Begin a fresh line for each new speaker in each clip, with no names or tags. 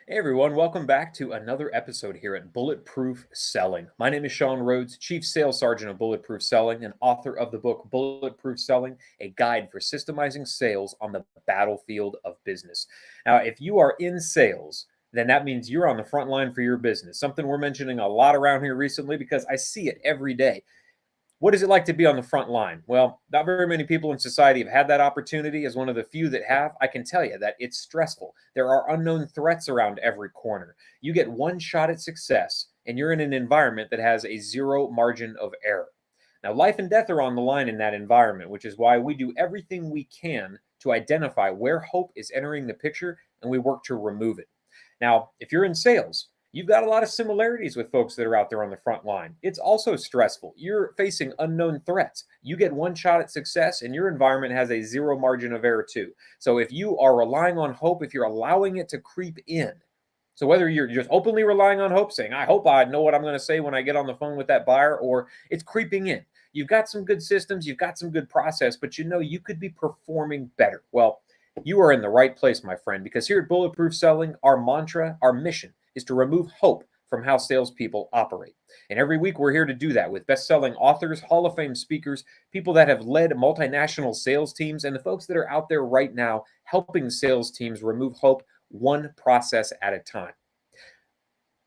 Hey everyone, welcome back to another episode here at Bulletproof Selling. My name is Sean Rhodes, Chief Sales Sergeant of Bulletproof Selling and author of the book Bulletproof Selling, a guide for systemizing sales on the battlefield of business. Now, if you are in sales, then that means you're on the front line for your business. Something we're mentioning a lot around here recently because I see it every day. What is it like to be on the front line? Well, not very many people in society have had that opportunity. As one of the few that have, I can tell you that it's stressful. There are unknown threats around every corner. You get one shot at success, and you're in an environment that has a zero margin of error. Now, life and death are on the line in that environment, which is why we do everything we can to identify where hope is entering the picture, and we work to remove it. Now, if you're in sales, you've got a lot of similarities with folks that are out there on the front line. It's also stressful. You're facing unknown threats. You get one shot at success, and your environment has a zero margin of error, too. So if you are relying on hope, if you're allowing it to creep in, so whether you're just openly relying on hope, saying, I hope I know what I'm going to say when I get on the phone with that buyer, or it's creeping in. You've got some good systems, you've got some good process, but you know you could be performing better. Well, you are in the right place, my friend, because here at Bulletproof Selling, our mantra, our mission is to remove hope from how salespeople operate. And every week we're here to do that with best-selling authors, Hall of Fame speakers, people that have led multinational sales teams, and the folks that are out there right now helping sales teams remove hope one process at a time.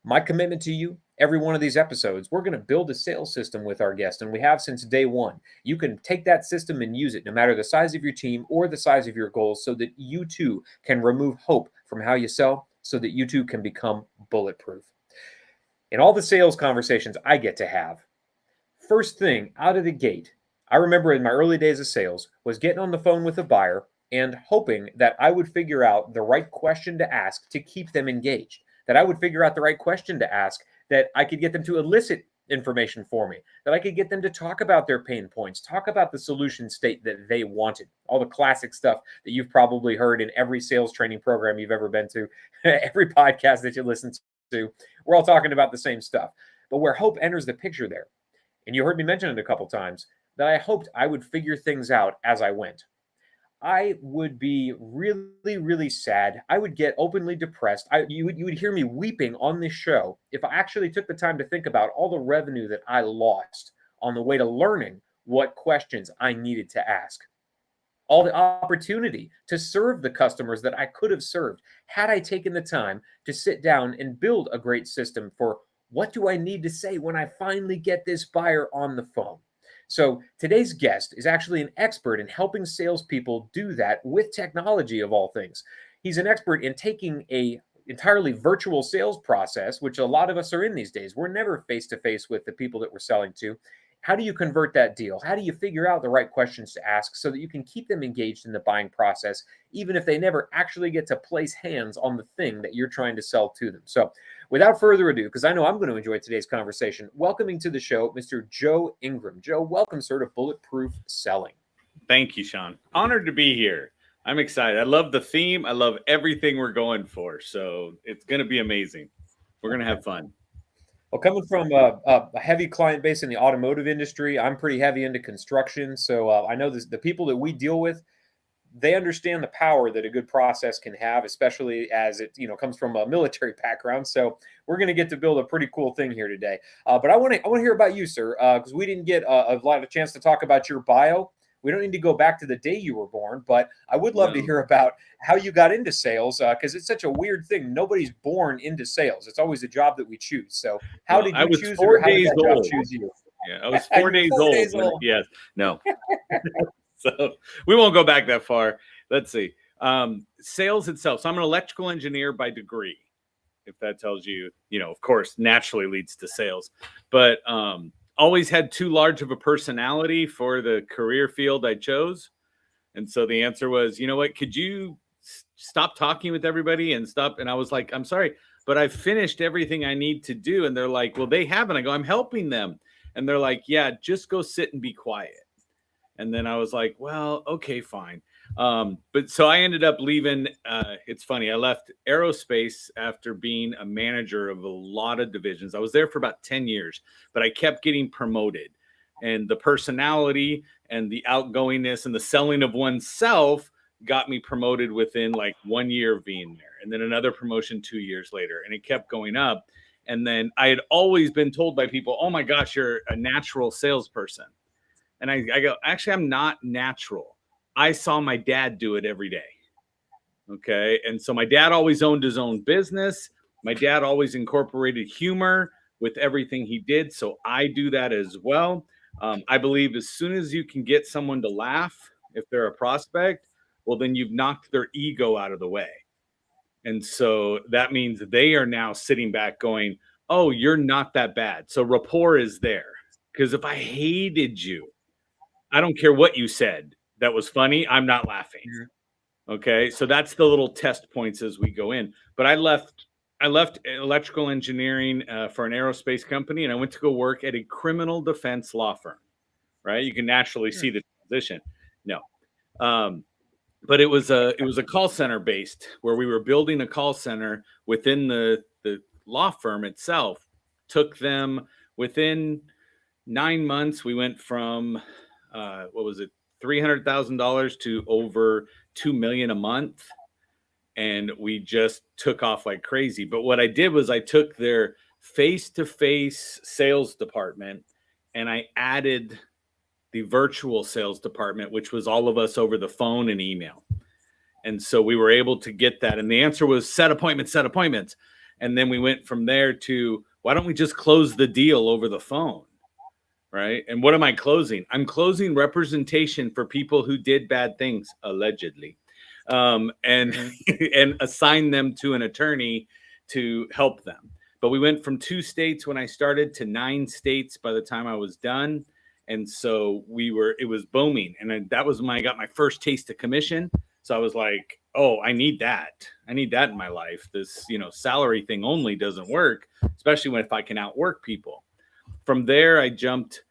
My commitment to you, every one of these episodes, we're going to build a sales system with our guest, and we have since day one. You can take that system and use it no matter the size of your team or the size of your goals so that you too can remove hope from how you sell so that you too can become bulletproof. In all the sales conversations I get to have, first thing out of the gate, I remember in my early days of sales was getting on the phone with a buyer and hoping that I would figure out the right question to ask to keep them engaged, that I would figure out the right question to ask, that I could get them to elicit information for me, that I could get them to talk about their pain points, talk about the solution state that they wanted, all the classic stuff that you've probably heard in every sales training program you've ever been to, every podcast that you listen to. We're all talking about the same stuff. But where hope enters the picture there, and you heard me mention it a couple times, that I hoped I would figure things out as I went. I would be really, really sad. I would get openly depressed. You would hear me weeping on this show if I actually took the time to think about all the revenue that I lost on the way to learning what questions I needed to ask. All the opportunity to serve the customers that I could have served had I taken the time to sit down and build a great system for what do I need to say when I finally get this buyer on the phone. So today's guest is actually an expert in helping salespeople do that with technology of all things. He's an expert in taking a entirely virtual sales process, which a lot of us are in these days. We're never face to face with the people that we're selling to. How do you convert that deal? How do you figure out the right questions to ask so that you can keep them engaged in the buying process, even if they never actually get to place hands on the thing that you're trying to sell to them? So without further ado, because I know I'm going to enjoy today's conversation, welcoming to the show, Mr. Joe Ingram. Joe, welcome, sir, to Bulletproof Selling.
Thank you, Sean. Honored to be here. I'm excited. I love the theme. I love everything we're going for. So it's going to be amazing. We're going to have fun.
Well, coming from a heavy client base in the automotive industry, I'm pretty heavy into construction. So I know the people that we deal with, they understand the power that a good process can have, especially as it comes from a military background. So we're going to get to build a pretty cool thing here today. But I want to hear about you, sir, because we didn't get a lot of chance to talk about your bio. We don't need to go back to the day you were born, but I would love to hear about how you got into sales, because it's such a weird thing. Nobody's born into sales. It's always a job that we choose. So how did
I
you
was
choose it, or
four
how did
days
that job
old.
choose you?
Yeah, I was
You
4
were
days
4
old.
days old.
Yes. No. So we won't go back that far. Let's see. Sales itself. So I'm an electrical engineer by degree. If that tells you, of course, naturally leads to sales. But always had too large of a personality for the career field I chose. And so the answer was, you know what, could you stop talking with everybody and stop? And I was like, I'm sorry, but I've finished everything I need to do. And they're like, well, they haven't. I go, I'm helping them. And they're like, yeah, just go sit and be quiet. And then I was like, well, okay, fine. But so I ended up leaving. It's funny. I left aerospace after being a manager of a lot of divisions. I was there for about 10 years, but I kept getting promoted. And the personality and the outgoingness and the selling of oneself got me promoted within like 1 year of being there. and then another promotion 2 years later, and it kept going up. And then I had always been told by people, oh my gosh, you're a natural salesperson. And I go, actually, I'm not natural. I saw my dad do it every day. Okay. And so my dad always owned his own business. My dad always incorporated humor with everything he did. So I do that as well. I believe as soon as you can get someone to laugh, if they're a prospect, well, then you've knocked their ego out of the way. And so that means they are now sitting back going, oh, you're not that bad. So rapport is there. Because if I hated you, I don't care what you said that was funny, I'm not laughing. Okay. So that's the little test points as we go in. But I left electrical engineering for an aerospace company, and I went to go work at a criminal defense law firm. Right? You can naturally see the transition. No. But it was a call center based, where we were building a call center within the law firm itself. Took them within 9 months. We went from what was it, $300,000 to over $2 million a month, and we just took off like crazy. But what I did was I took their face-to-face sales department and I added the virtual sales department, which was all of us over the phone and email. And so we were able to get that. And the answer was set appointments. And then we went from there to, why don't we just close the deal over the phone? Right. And what am I closing? I'm closing representation for people who did bad things, allegedly, and assign them to an attorney to help them. But we went from 2 states when I started to 9 states by the time I was done. And so it was booming. And that was when I got my first taste of commission. So I was like, oh, I need that. I need that in my life. This, salary thing only doesn't work, especially if I can outwork people. From there, I jumped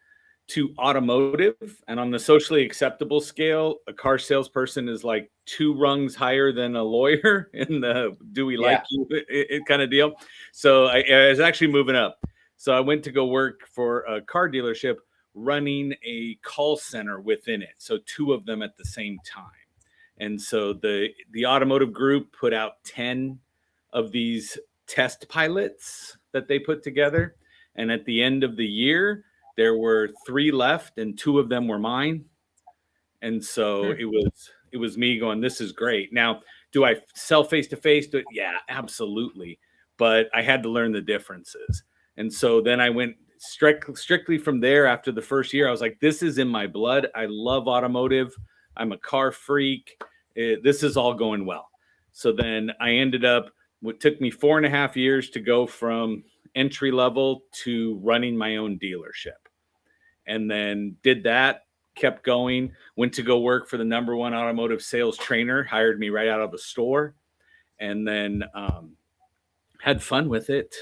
to automotive. And on the socially acceptable scale, a car salesperson is like 2 rungs higher than a lawyer in the do we like you kind of deal. So I was actually moving up. So I went to go work for a car dealership running a call center within it. So 2 of them at the same time. And so the automotive group put out 10 of these test pilots that they put together. And at the end of the year, there were 3 left and 2 of them were mine. And so it was me going, this is great. Now, do I sell face-to-face? Yeah, absolutely. But I had to learn the differences. And so then I went strictly from there. After the first year, I was like, this is in my blood. I love automotive. I'm a car freak. This is all going well. So then I ended up, it took me 4.5 years to go from entry level to running my own dealership. And then did that, kept going, went to go work for the #1 automotive sales trainer, hired me right out of the store, and then had fun with it.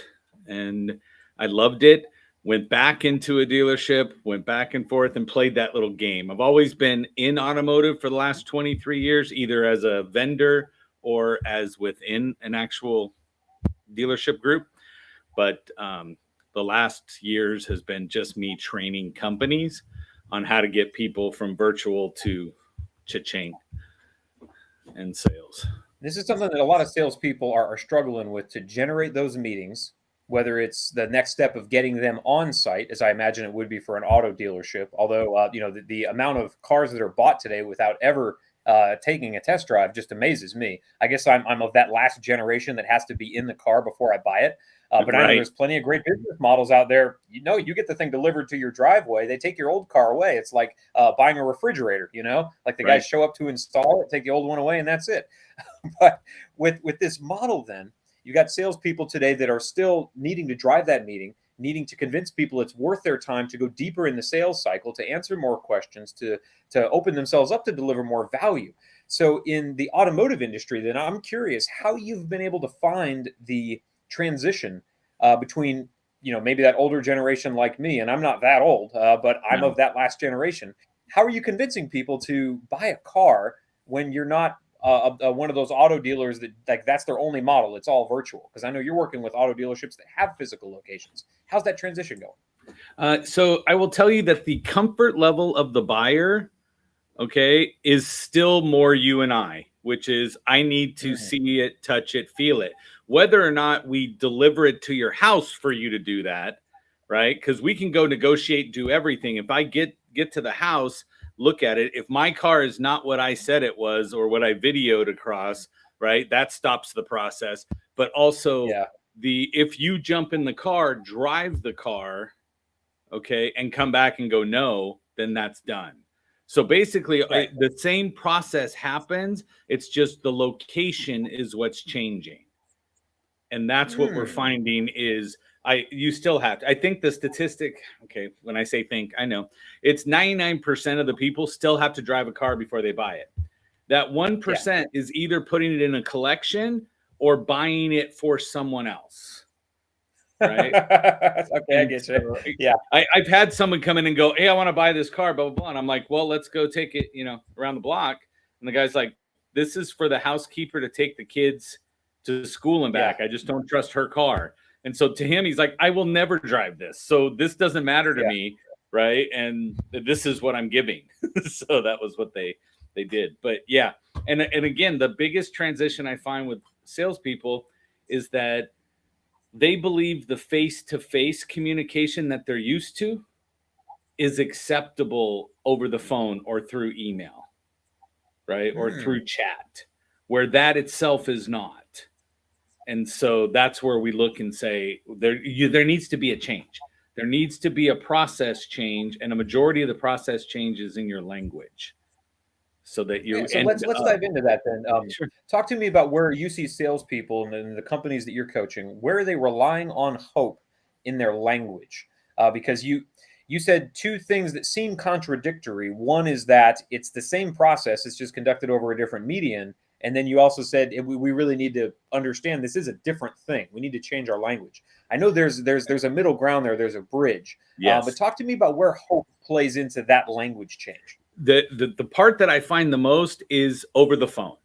And I loved it. Went back into a dealership, went back and forth and played that little game. I've always been in automotive for the last 23 years, either as a vendor or as within an actual dealership group. But the last years has been just me training companies on how to get people from virtual to cha-ching and sales.
This is something that a lot of salespeople are struggling with, to generate those meetings, whether it's the next step of getting them on site, as I imagine it would be for an auto dealership. Although, the amount of cars that are bought today without ever taking a test drive just amazes me. I guess I'm of that last generation that has to be in the car before I buy it. But I know there's plenty of great business models out there. You get the thing delivered to your driveway. They take your old car away. It's like buying a refrigerator, like the guys show up to install it, take the old one away, and that's it. But with this model, then you got salespeople today that are still needing to drive that meeting, needing to convince people it's worth their time to go deeper in the sales cycle, to answer more questions, to open themselves up to deliver more value. So in the automotive industry, then I'm curious how you've been able to find the transition between, maybe that older generation like me, and I'm not that old, but I'm of that last generation. How are you convincing people to buy a car when you're not one of those auto dealers that that's their only model? It's all virtual. Because I know you're working with auto dealerships that have physical locations. How's that transition going?
So I will tell you that the comfort level of the buyer, is still more you and I. which is I need to see it, touch it, feel it. Whether or not we deliver it to your house for you to do that, right? Because we can go negotiate, do everything. If I get to the house, look at it. If my car is not what I said it was or what I videoed across, right, that stops the process. But also if you jump in the car, drive the car, okay, and come back and go no, then that's done. So basically, the same process happens. It's just the location is what's changing. And that's what we're finding is you still have to. I think the statistic, okay, when I say think, I know it's 99% of the people still have to drive a car before they buy it. That 1% is either putting it in a collection or buying it for someone else. Right?
Okay, I get you. Yeah.
I've had someone come in and go, hey, I want to buy this car, blah, blah, blah. And I'm like, well, let's go take it, around the block. And the guy's like, this is for the housekeeper to take the kids to school and back. I just don't trust her car. And so to him, he's like, I will never drive this. So this doesn't matter to me. Right. And this is what I'm giving. So that was what they did. But yeah. And again, the biggest transition I find with salespeople is that they believe the face-to-face communication that they're used to is acceptable over the phone or through email, right? Or through chat, where that itself is not. And so that's where we look and say, there needs to be a change. There needs to be a process change, and a majority of the process change is in your language. So that you.
So let's dive into that then. Sure. Talk to me about where you see salespeople and the companies that you're coaching. Where are they relying on hope in their language? Because you said two things that seem contradictory. One is that it's the same process; it's just conducted over a different medium. And then you also said we really need to understand this is a different thing. We need to change our language. I know there's a middle ground there. There's a bridge. Yes. But talk to me about where hope plays into that language change.
The part that I find the most is over the phone.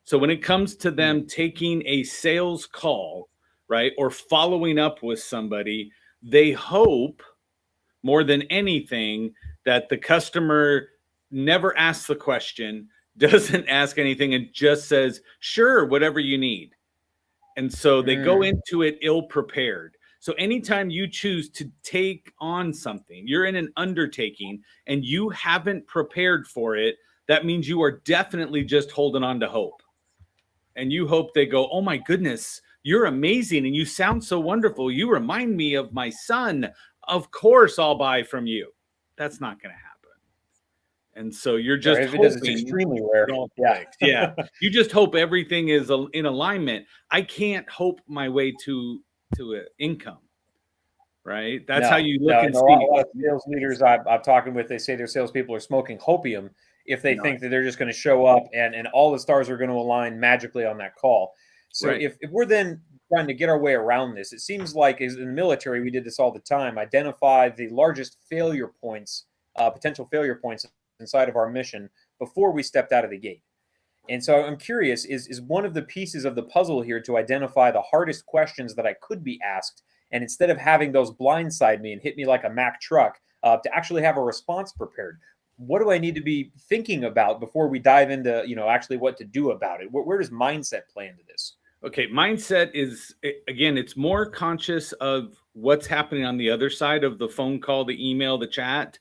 So when it comes to them taking a sales call, right, or following up with somebody, they hope more than anything that the customer never asks the question, doesn't ask anything, and just says, sure, whatever you need. And so they go into it ill-prepared. So anytime you choose to take on something, you're in an undertaking and you haven't prepared for it, that means you are definitely just holding on to hope. And you hope they go, oh my goodness, you're amazing and you sound so wonderful. You remind me of my son. Of course I'll buy from you. That's not going to happen. And so you're just
if it does, it's extremely rare.
Yeah. You just hope everything is in alignment. I can't hope my way to income, right? That's how you look and see.
A lot of sales leaders I'm talking with, they say their salespeople are smoking hopium if they think that they're just going to show up and all the stars are going to align magically on that call. So if we're then trying to get our way around this, it seems like in the military, we did this all the time, identify the largest failure points, potential failure points inside of our mission before we stepped out of the gate. And so I'm curious, is one of the pieces of the puzzle here to identify the hardest questions that I could be asked, and instead of having those blindside me and hit me like a Mack truck, to actually have a response prepared? What do I need to be thinking about before we dive into, actually what to do about it? Where does mindset play into this?
Okay, mindset is, again, it's more conscious of what's happening on the other side of the phone call, the email, the chat,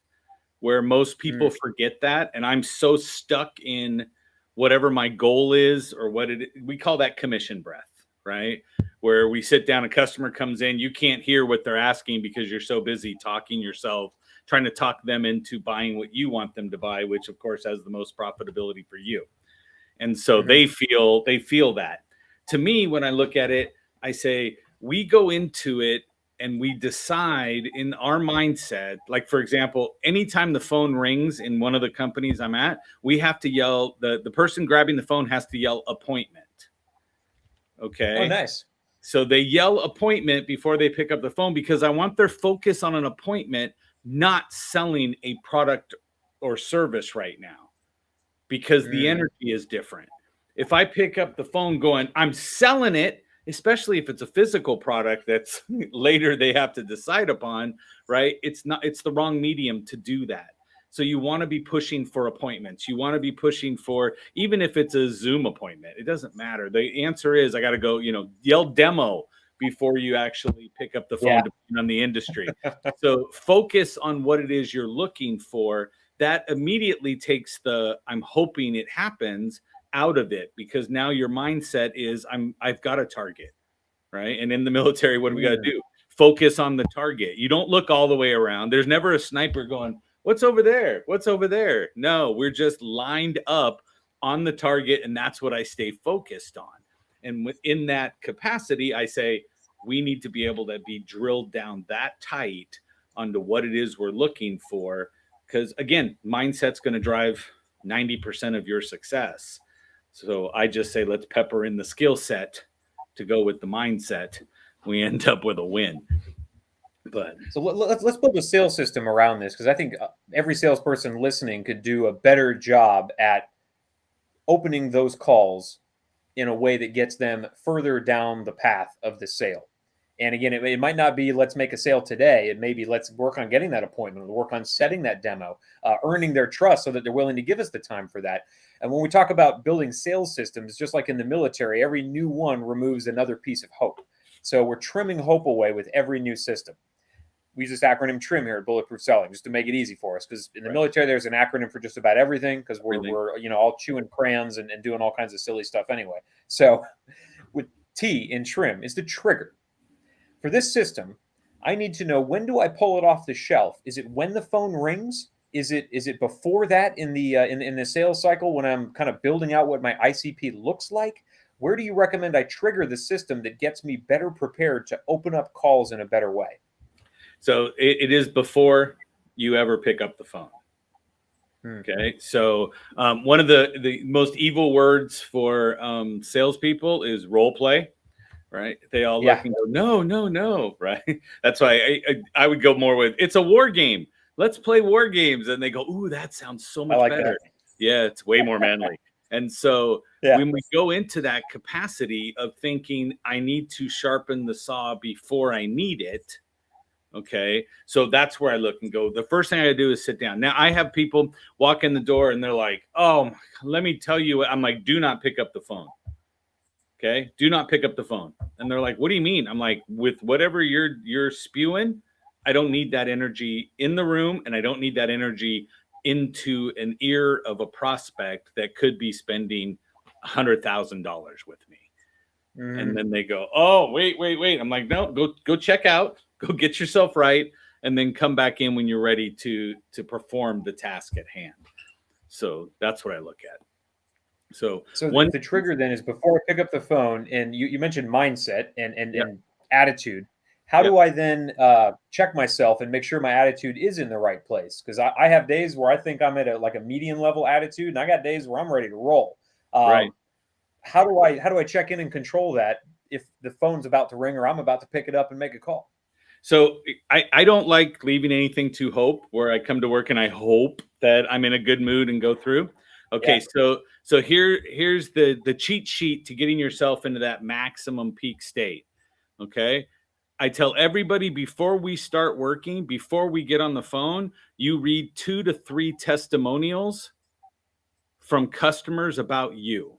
where most people forget that. And I'm so stuck in whatever my goal is or we call that commission breath, right? Where we sit down, a customer comes in, you can't hear what they're asking because you're so busy talking yourself, trying to talk them into buying what you want them to buy, which of course has the most profitability for you. And so they feel that. To me, when I look at it, I say, we go into it and we decide in our mindset, like, for example, anytime the phone rings in one of the companies I'm at, we have to yell, the person grabbing the phone has to yell appointment. Okay.
Oh, nice.
So they yell appointment before they pick up the phone because I want their focus on an appointment, not selling a product or service right now, because the energy is different. If I pick up the phone going, I'm selling it, especially if it's a physical product that's later they have to decide upon, right? It's the wrong medium to do that. So you want to be pushing for appointments. You want to be pushing for, even if it's a Zoom appointment, it doesn't matter. The answer is, I got to go, yell demo before you actually pick up the phone,
Yeah.
depending on the industry. So focus on what it is you're looking for. That immediately takes the I'm hoping it happens out of it, because now your mindset is I've got a target, right? And in the military, what do we got to do? Focus on the target. You don't look all the way around. There's never a sniper going, what's over there? What's over there? No, we're just lined up on the target, and that's what I stay focused on. And within that capacity, I say we need to be able to be drilled down that tight onto what it is we're looking for. Because again, mindset's going to drive 90% of your success. So I just say, let's pepper in the skill set to go with the mindset. We end up with a win. But
so let's build a sales system around this, because I think every salesperson listening could do a better job at opening those calls in a way that gets them further down the path of the sale. And again, it might not be let's make a sale today. It may be let's work on getting that appointment, work on setting that demo, earning their trust so that they're willing to give us the time for that. And when we talk about building sales systems, just like in the military, every new one removes another piece of hope. So we're trimming hope away with every new system. We use this acronym TRIM here at Bulletproof Selling just to make it easy for us, because in the military there's an acronym for just about everything, because we're all chewing crayons and doing all kinds of silly stuff anyway. So with T in TRIM is the trigger. For this system, I need to know, when do I pull it off the shelf? Is it when the phone rings? Is it before that in the sales cycle, when I'm kind of building out what my ICP looks like? Where do you recommend I trigger the system that gets me better prepared to open up calls in a better way?
So it is before you ever pick up the phone. Okay. So one of the most evil words for salespeople is role play, right? They all look and go, no, right? That's why I would go more with, it's a war game. Let's play war games. And they go, ooh, that sounds so much better. That. Yeah, it's way more manly. And so when we go into that capacity of thinking, I need to sharpen the saw before I need it. Okay. So that's where I look and go, the first thing I do is sit down. Now I have people walk in the door and they're like, oh, let me tell you, I'm like, do not pick up the phone. Okay. Do not pick up the phone. And they're like, what do you mean? I'm like, with whatever you're spewing, I don't need that energy in the room. And I don't need that energy into an ear of a prospect that could be spending $100,000 with me. And then they go, oh, wait. I'm like, no, go check out, go get yourself right, and then come back in when you're ready to perform the task at hand. So that's what I look at. So
the trigger then is before I pick up the phone, and you mentioned mindset and attitude. How do I then check myself and make sure my attitude is in the right place? Because I have days where I think I'm at a medium level attitude, and I got days where I'm ready to roll.
Right.
How do I check in and control that if the phone's about to ring or I'm about to pick it up and make a call?
So I don't like leaving anything to hope, where I come to work and I hope that I'm in a good mood and go through. Okay, so here's the cheat sheet to getting yourself into that maximum peak state. Okay. I tell everybody, before we start working, before we get on the phone, you read 2 to 3 testimonials from customers about you.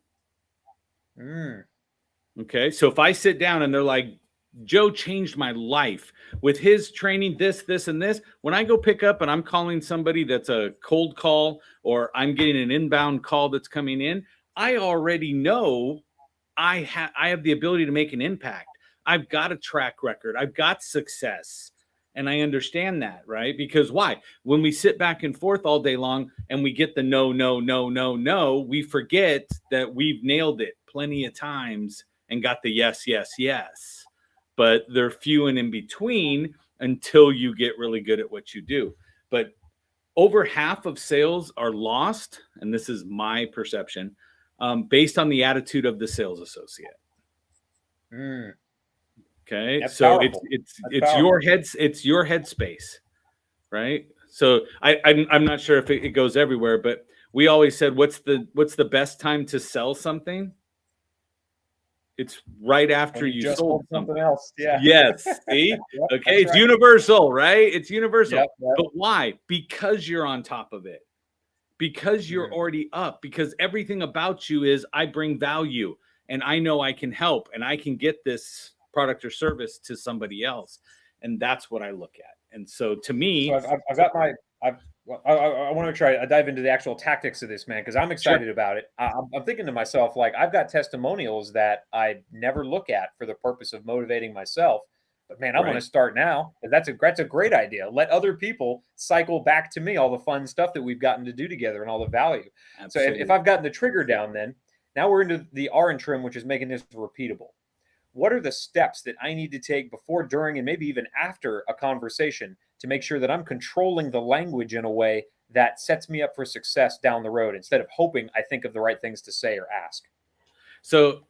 Okay. So if I sit down and they're like, Joe changed my life with his training, this, and this. When I go pick up and I'm calling somebody that's a cold call, or I'm getting an inbound call that's coming in, I already know I have the ability to make an impact. I've got a track record. I've got success. And I understand that, right? Because why? When we sit back and forth all day long and we get the no, we forget that we've nailed it plenty of times and got the yes. But they're few and in between until you get really good at what you do. But over half of sales are lost, and this is my perception, based on the attitude of the sales associate. Okay,
that's
so
powerful.
it's your headspace, right? So I'm not sure if it goes everywhere, but we always said, what's the best time to sell something? It's right after
And you
you
just
sold
sold something else. Yeah.
Yes. See?
Yep,
Okay.
that's
It's
right.
universal, right? It's universal.
Yep, yep.
But why? Because you're on top of it. Because you're already up. Because everything about you is I bring value and I know I can help and I can get this product or service to somebody else. And that's what I look at. And so to me,
So I've got my I want to try. I dive into the actual tactics of this, man, because I'm
sure.
excited about it. I'm thinking to myself, like, I've got testimonials that I never look at for the purpose of motivating myself. But man, I'm going to
Right.
start now. That's a great idea. Let other people cycle back to me all the fun stuff that we've gotten to do together and all the value. So if
Absolutely.
I've gotten the trigger down, then now we're into the R and trim, which is making this repeatable. What are the steps that I need to take before, during, and maybe even after a conversation to make sure that I'm controlling the language in a way that sets me up for success down the road instead of hoping I think of the right things to say or ask?
So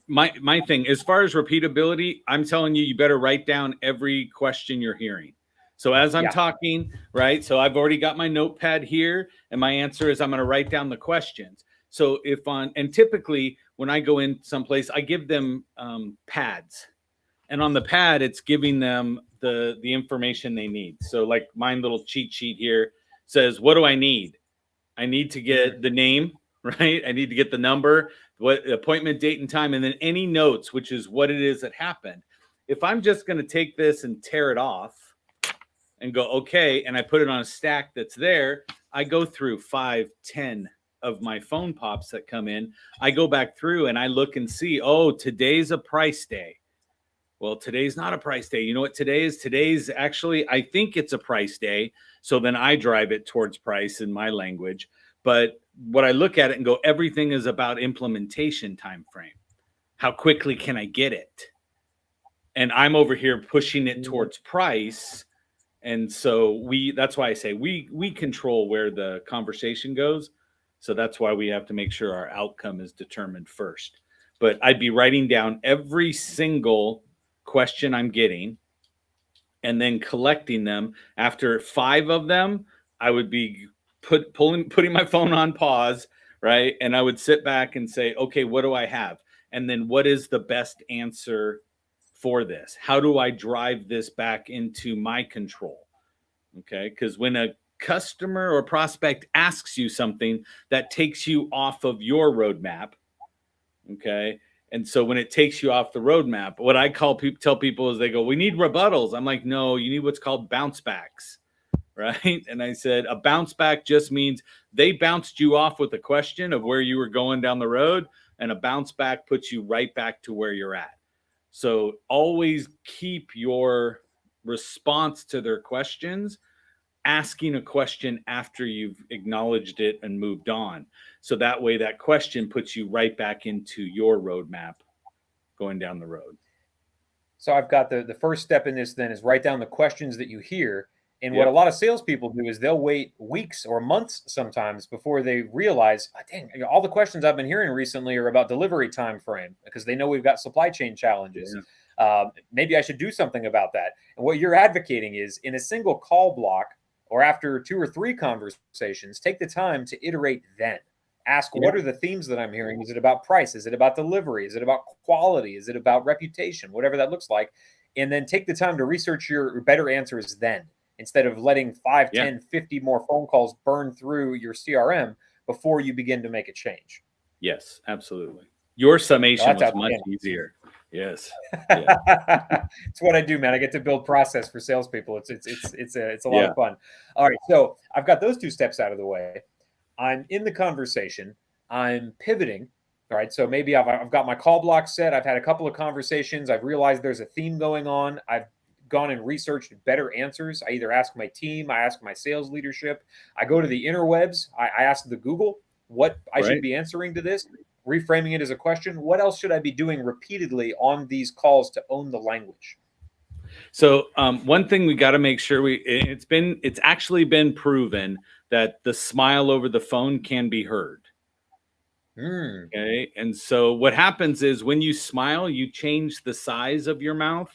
my thing, as far as repeatability, I'm telling you, you better write down every question you're hearing. So as I'm
Yeah.
talking, right? So I've already got my notepad here, and my answer is I'm going to write down the questions. So and typically when I go in someplace, I give them pads, and on the pad, it's giving them the information they need. So like my little cheat sheet here says, what do I need? I need to get the name, right? I need to get the number, what appointment date and time, and then any notes, which is what it is that happened. If I'm just going to take this and tear it off and go, okay, and I put it on a stack that's there, I go through 5, 10 of my phone pops that come in. I go back through and I look and see, oh, today's a price day. Well, today's not a price day. You know what today is? Today's actually, I think it's a price day. So then I drive it towards price in my language. But what I look at it and go, everything is about implementation time frame. How quickly can I get it? And I'm over here pushing it towards price. And so that's why I say we control where the conversation goes. So that's why we have to make sure our outcome is determined first. But I'd be writing down every single question I'm getting and then collecting them. After 5 of them, I would be putting my phone on pause, right? And I would sit back and say, okay, what do I have? And then what is the best answer for this? How do I drive this back into my control? Okay, because when a customer or prospect asks you something that takes you off of your roadmap, okay, and so when it takes you off the roadmap, what I tell people is they go, we need rebuttals. I'm like, no, you need what's called bounce backs, right? And I said, a bounce back just means they bounced you off with a question of where you were going down the road, and a bounce back puts you right back to where you're at. So always keep your response to their questions asking a question after you've acknowledged it and moved on. So that way that question puts you right back into your roadmap going down the road.
So I've got the first step in this then is write down the questions that you hear. And what a
Yep.
lot of salespeople do is they'll wait weeks or months sometimes before they realize, oh, dang, all the questions I've been hearing recently are about delivery time frame because they know we've got supply chain challenges. Maybe I should do something about that. And what you're advocating is in a single call block or after 2 or 3 conversations, take the time to iterate then. Ask,
Yeah.
what are the themes that I'm hearing? Is it about price? Is it about delivery? Is it about quality? Is it about reputation? Whatever that looks like. And then take the time to research your better answers then, instead of letting 5,
Yeah.
10, 50 more phone calls burn through your CRM before you begin to make a change.
Yes, absolutely. Your summation
That's
was much
outstanding.
easier. Yes. Yeah.
It's what I do, man. I get to build process for salespeople. It's a lot
Yeah.
of fun. All right, so I've got those 2 steps out of the way. I'm in the conversation. I'm pivoting. All right, so maybe I've got my call block set. I've had a couple of conversations. I've realized there's a theme going on. I've gone and researched better answers. I either ask my team, I ask my sales leadership, I go to the interwebs, I ask the Google what I should
Right.
be answering to this, reframing it as a question. What else should I be doing repeatedly on these calls to own the language?
So one thing we got to make sure it's actually been proven that the smile over the phone can be heard.
Hmm.
Okay. And so what happens is when you smile, you change the size of your mouth,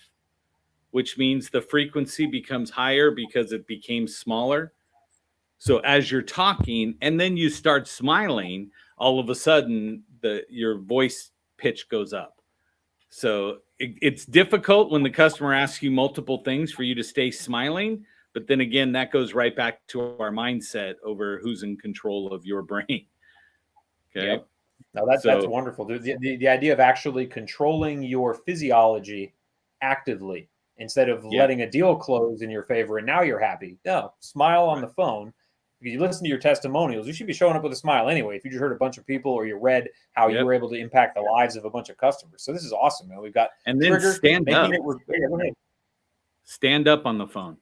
which means the frequency becomes higher because it became smaller. So as you're talking and then you start smiling, all of a sudden your voice pitch goes up. So it's difficult when the customer asks you multiple things for you to stay smiling. But then again, that goes right back to our mindset over who's in control of your brain. Okay.
Yep. No, that's wonderful. The idea of actually controlling your physiology actively instead of letting a deal close in your favor and now you're happy. No, smile on the phone. If you listen to your testimonials, you should be showing up with a smile anyway. If you just heard a bunch of people or you read how you were able to impact the lives of a bunch of customers. So this is awesome, man. We've got
and then stand up. Stand up on the phone.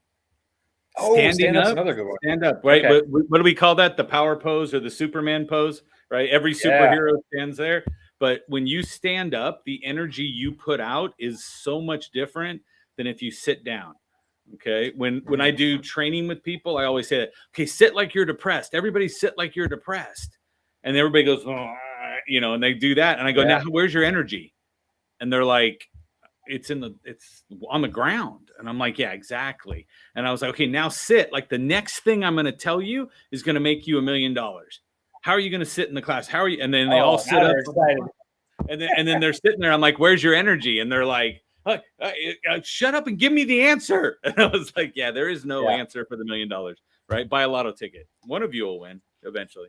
Standing up, another good one.
Stand up, right? Okay. What do we call that? The power pose or the Superman pose, right? Every superhero stands there. But when you stand up, the energy you put out is so much different than if you sit down. Okay. When I do training with people, I always say that, okay, sit like you're depressed. Everybody sit like you're depressed. And everybody goes, oh, and they do that. And I go, now where's your energy? And they're like, it's on the ground. And I'm like, yeah, exactly. And I was like, okay, now sit. Like the next thing I'm going to tell you is going to make you $1 million. How are you going to sit in the class? How are you? And then they all sit up. And then they're sitting there. I'm like, where's your energy? And they're like, shut up and give me the answer. And I was like, yeah, there is no answer for the $1 million, right? Buy a lotto ticket. One of you will win eventually.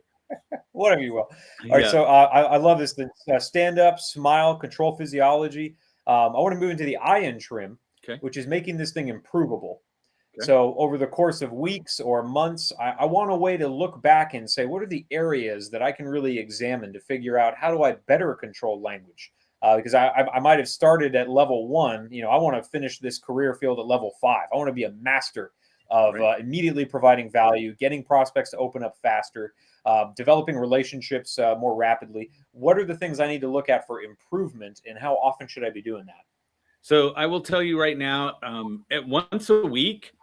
One of you will. All right. So I love this. Stand up, smile, control physiology. I want to move into the iron trim, which is making this thing improvable. Okay. So over the course of weeks or months, I want a way to look back and say, what are the areas that I can really examine to figure out how do I better control language? Because I might have started at level 1. I want to finish this career field at level 5. I want to be a master of immediately providing value, getting prospects to open up faster, developing relationships more rapidly. What are the things I need to look at for improvement, and how often should I be doing that?
So I will tell you right now, at once a week,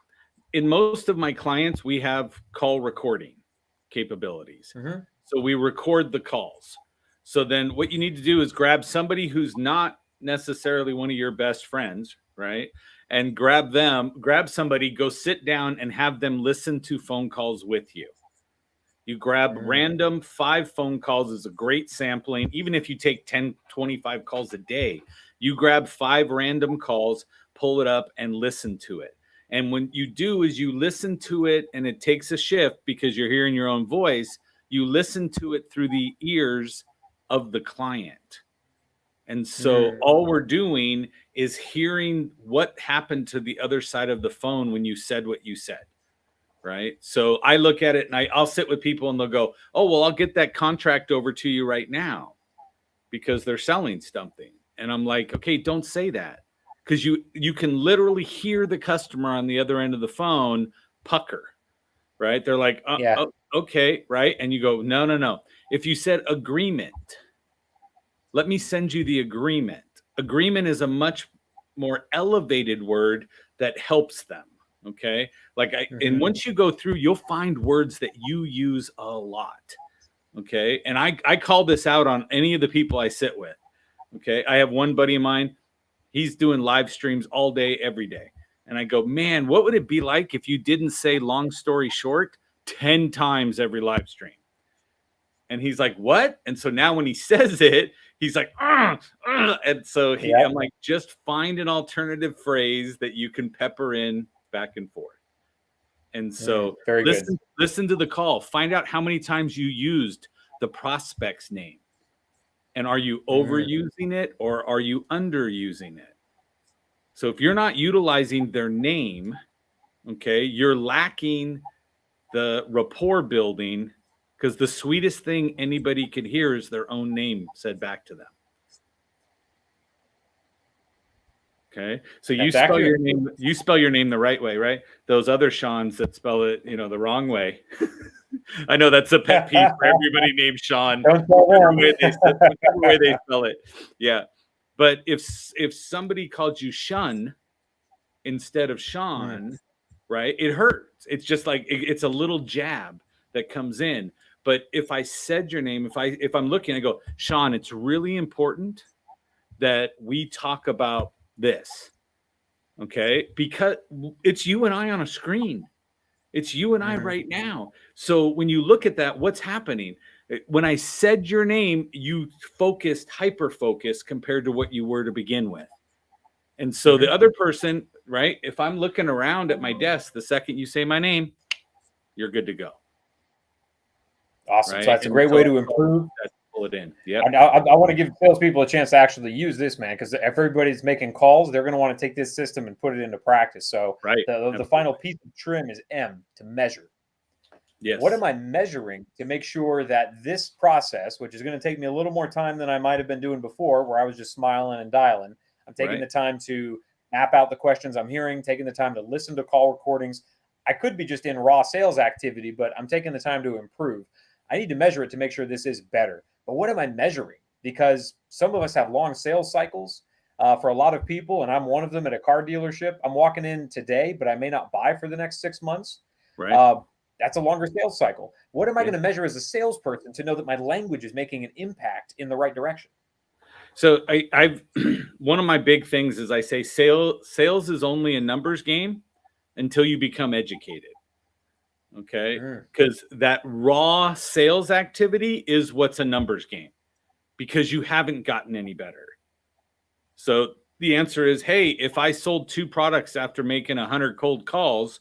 in most of my clients, we have call recording capabilities. Mm-hmm. So we record the calls. So then what you need to do is grab somebody who's not necessarily one of your best friends, right? And grab somebody, go sit down and have them listen to phone calls with you. You grab random 5 phone calls is a great sampling. Even if you take 10, 25 calls a day, you grab 5 random calls, pull it up and listen to it. And when you do is you listen to it and it takes a shift because you're hearing your own voice. You listen to it through the ears of the client. And so all we're doing is hearing what happened to the other side of the phone when you said what you said. Right. So I look at it and I'll sit with people and they'll go, oh, well, I'll get that contract over to you right now because they're selling something. And I'm like, okay, don't say that. Because you can literally hear the customer on the other end of the phone pucker, right? They're like, oh, okay, right? And you go, no. If you said agreement, let me send you the agreement. Agreement is a much more elevated word that helps them, okay? And once you go through, you'll find words that you use a lot, okay? And I call this out on any of the people I sit with, okay? I have one buddy of mine. He's doing live streams all day, every day. And I go, man, what would it be like if you didn't say long story short 10 times every live stream? And he's like, what? And so now when he says it, he's like, and so I'm like, just find an alternative phrase that you can pepper in back and forth. And so listen to the call. Find out how many times you used the prospect's name. And are you overusing it or are you underusing it? So if you're not utilizing their name, okay, you're lacking the rapport building because the sweetest thing anybody could hear is their own name said back to them. Okay. So you spell your name the right way, right? Those other Seans that spell it, the wrong way. I know that's a pet peeve for everybody named Sean. Whichever way they spell it. Yeah. But if somebody called you Shun instead of Sean, right, it hurts. It's just like it's a little jab that comes in. But if I said your name, if I'm looking, I go, Sean, it's really important that we talk about this. Okay? Because it's you and I on a screen. It's you and I right now. So when you look at that, what's happening? When I said your name, you focused, hyper focused compared to what you were to begin with. And so the other person, right? If I'm looking around at my desk, the second you say my name, you're good to go.
Awesome.
Right.
So that's a
And
great
so
way to improve.
pull it in. Yep.
I want to give salespeople a chance to actually use this, man, because if everybody's making calls, they're going to want to take this system and put it into practice. So
Right.
the final piece of trim is M, to measure.
Yes.
What am I measuring to make sure that this process, which is going to take me a little more time than I might have been doing before, where I was just smiling and dialing, I'm taking the time to map out the questions I'm hearing, taking the time to listen to call recordings. I could be just in raw sales activity, but I'm taking the time to improve. I need to measure it to make sure this is better. But what am I measuring? Because some of us have long sales cycles. For a lot of people, and I'm one of them at a car dealership, I'm walking in today, but I may not buy for the next 6 months.
Right.
That's a longer sales cycle. What am I going to measure as a salesperson to know that my language is making an impact in the right direction?
So I've one of my big things is I say sales is only a numbers game until you become educated. Okay. Because that raw sales activity is what's a numbers game because you haven't gotten any better. So the answer is, hey, if I sold 2 products after making 100 cold calls,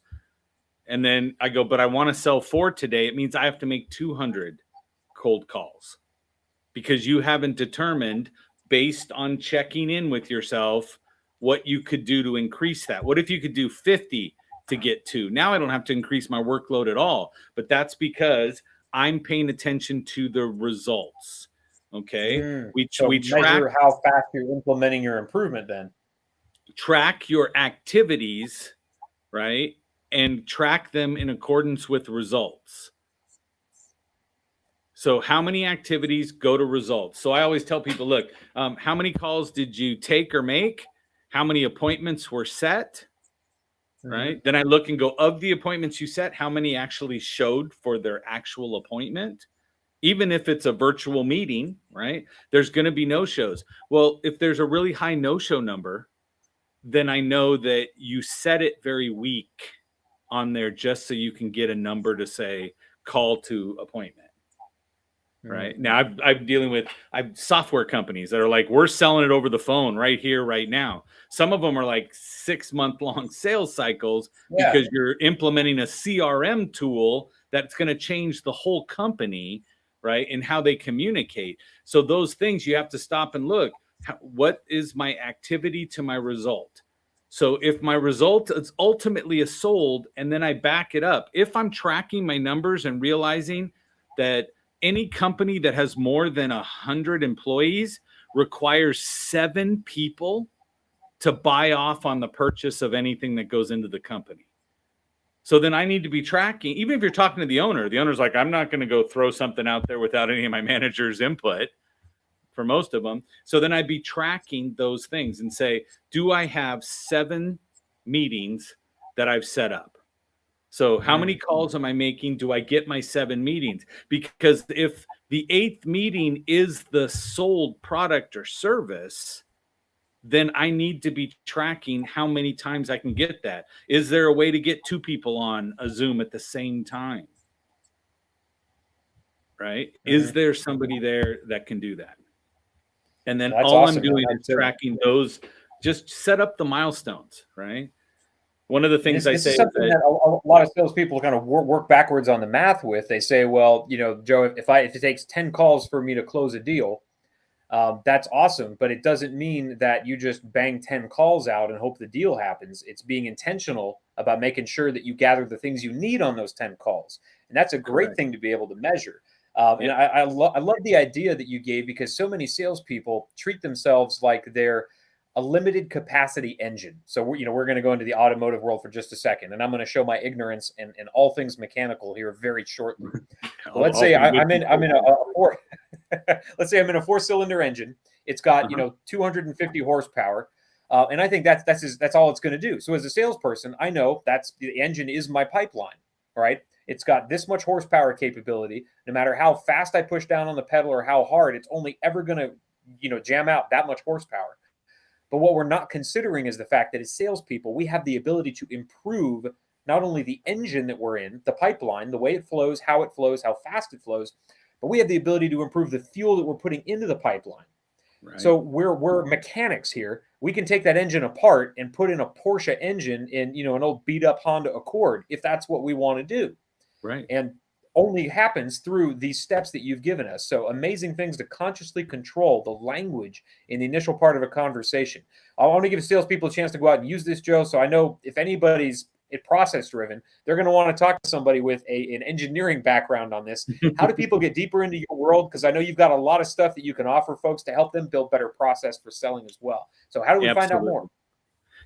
and then I go, but I want to sell 4 today, it means I have to make 200 cold calls because you haven't determined, based on checking in with yourself, what you could do to increase that. What if you could do 50 to get 2? Now I don't have to increase my workload at all, but that's because I'm paying attention to the results. Okay. We
measure
track
how fast you're implementing your improvement then.
Track your activities, right? And track them in accordance with results. So how many activities go to results? So I always tell people, look, how many calls did you take or make? How many appointments were set? Right. Then I look and go, of the appointments you set, how many actually showed for their actual appointment? Even if it's a virtual meeting, right? There's going to be no-shows. Well, if there's a really high no-show number, then I know that you set it very weak on there just so you can get a number to say call to appointment. Right. Now I'm dealing with software companies that are like, we're selling it over the phone right here, right now. Some of them are like 6-month-long sales cycles because you're implementing a CRM tool that's going to change the whole company, right? And how they communicate. So those things you have to stop and look, what is my activity to my result? So if my result is ultimately a sold, and then I back it up, if I'm tracking my numbers and realizing that any company that has more than 100 employees requires 7 people to buy off on the purchase of anything that goes into the company. So then I need to be tracking, even if you're talking to the owner's like, I'm not going to go throw something out there without any of my manager's input for most of them. So then I'd be tracking those things and say, do I have 7 meetings that I've set up? So how many calls am I making? Do I get my 7 meetings? Because if the 8th meeting is the sold product or service, then I need to be tracking how many times I can get that. Is there a way to get 2 people on a Zoom at the same time? Right? Is there somebody there that can do that? And then all awesome, I'm doing is tracking those, just set up the milestones, right? One of the things
this is something that a lot of salespeople kind of work backwards on the math with. They say, well, you know, Joe, if it takes 10 calls for me to close a deal, that's awesome. But it doesn't mean that you just bang 10 calls out and hope the deal happens. It's being intentional about making sure that you gather the things you need on those 10 calls. And that's a great thing to be able to measure. And I love the idea that you gave, because so many salespeople treat themselves like they're a limited capacity engine. So we're going to go into the automotive world for just a second, and I'm going to show my ignorance in all things mechanical here very shortly. So let's say I'm in a four. Let's say I'm in a 4-cylinder engine. It's got 250 horsepower, and I think that's all it's going to do. So as a salesperson, I know that's the engine is my pipeline, right? It's got this much horsepower capability. No matter how fast I push down on the pedal or how hard, it's only ever going to jam out that much horsepower. But what we're not considering is the fact that as salespeople, we have the ability to improve not only the engine that we're in, the pipeline, the way it flows, how fast it flows, but we have the ability to improve the fuel that we're putting into the pipeline.
Right.
So we're mechanics here. We can take that engine apart and put in a Porsche engine in, you know, an old beat up Honda Accord if that's what we want to do.
Right.
And only happens through these steps that you've given us. So amazing things to consciously control the language in the initial part of a conversation. I want to give salespeople a chance to go out and use this, Joe. So I know if anybody's process driven, they're going to want to talk to somebody with an engineering background on this. How do people get deeper into your world? Because I know you've got a lot of stuff that you can offer folks to help them build better process for selling as well. So how do we find out more?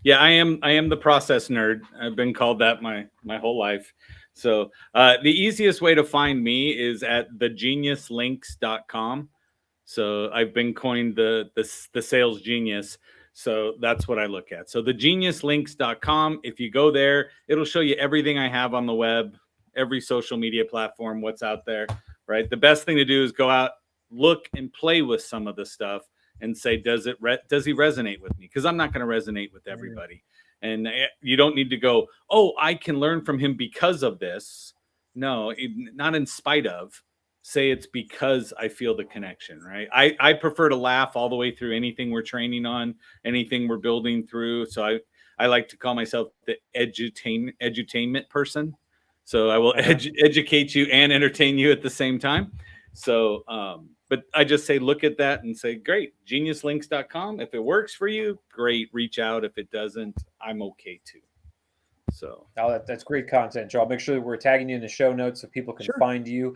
Yeah, I am the process nerd. I've been called that my whole life. So the easiest way to find me is at thegeniuslinks.com. So I've been coined the sales genius. So that's what I look at. So thegeniuslinks.com. If you go there, it'll show you everything I have on the web, every social media platform, what's out there, right? The best thing to do is go out, look and play with some of the stuff and say, does he resonate with me? Because I'm not going to resonate with everybody. And you don't need to go, oh, I can learn from him because of this. No, not in spite of. Say it's because I feel the connection, right? I prefer to laugh all the way through anything we're training on, anything we're building through. So I like to call myself the edutainment person. So I will educate you and entertain you at the same time. So, but I just say, look at that and say, great, geniuslinks.com. If it works for you, great, reach out. If it doesn't, I'm okay too. So
that's great content, Joe. I'll make sure that we're tagging you in the show notes so people can find you.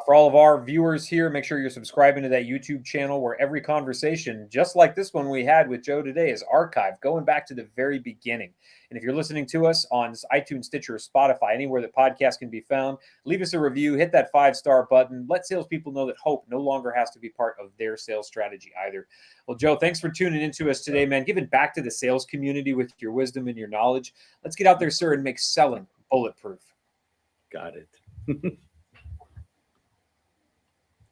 For all of our viewers here, make sure you're subscribing to that YouTube channel where every conversation, just like this one we had with Joe today, is archived, going back to the very beginning. And if you're listening to us on iTunes, Stitcher, or Spotify, anywhere that podcasts can be found, leave us a review, hit that 5-star button. Let salespeople know that hope no longer has to be part of their sales strategy either. Well, Joe, thanks for tuning into us today, man. Giving back to the sales community with your wisdom and your knowledge. Let's get out there, sir, and make selling bulletproof.
Got it.